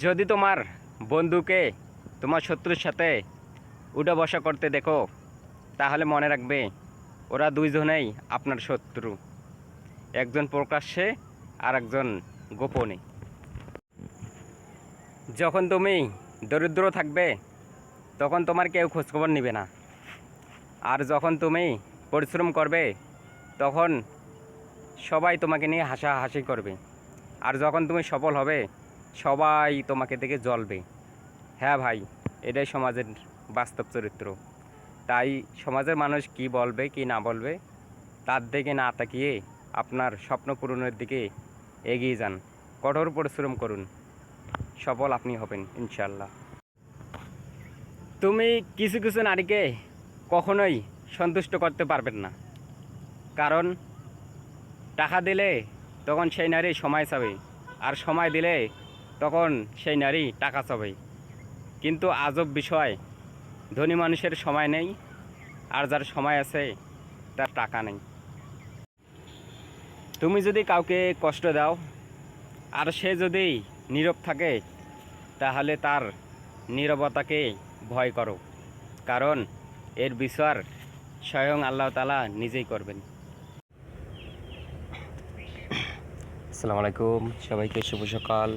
যদি তোমার বন্ধুকে তোমার শত্রুর সাথে উঠা বসা করতে দেখো, তাহলে মনে রাখবে ওরা দুইজনেই আপনার শত্রু। একজন প্রকাশ্যে আর একজন গোপনে। যখন তুমি দরিদ্র থাকবে তখন তোমার কেউ খোঁজখবর নেবে না, আর যখন তুমি পরিশ্রম করবে তখন সবাই তোমাকে নিয়ে হাসাহাসি করবে, আর যখন তুমি সফল হবে সবাই তোমাকে দেখে জ্বলবে। হ্যাঁ ভাই, এটাই সমাজের বাস্তব চরিত্র। তাই সমাজের মানুষ কি বলবে কি না বলবে তার দিকে না তাকিয়ে আপনার স্বপ্ন পূরণের দিকে এগিয়ে যান। কঠোর পরিশ্রম করুন, সফল আপনি হবেন ইনশাল্লাহ। তুমি কিছু কিছু নারীকে কখনোই সন্তুষ্ট করতে পারবেন না, কারণ টাকা দিলে তখন সেই নারী সময় চাবে, আর সময় দিলে তখন সেই নারী টাকা চাবে। কিন্তু আজব বিষয়, ধনী মানুষের সময় নেই, আর যার সময় আছে তার টাকা নেই। তুমি যদি কাউকে কষ্ট দাও আর সে যদি নীরব থাকে, তাহলে তার নীরবতাকে ভয় করো, কারণ এর বিচার স্বয়ং আল্লাহ তাআলা নিজেই করবেন। আসসালামু আলাইকুম, সবাইকে শুভ সকাল।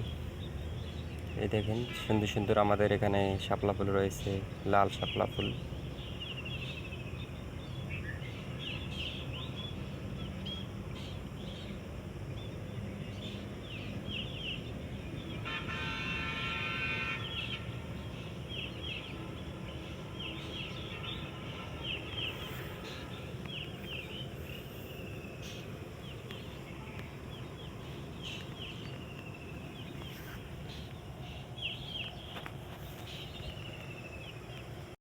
এই দেখেন সুন্দর সুন্দর আমাদের এখানে শাপলা ফুল রয়েছে, লাল শাপলা ফুল।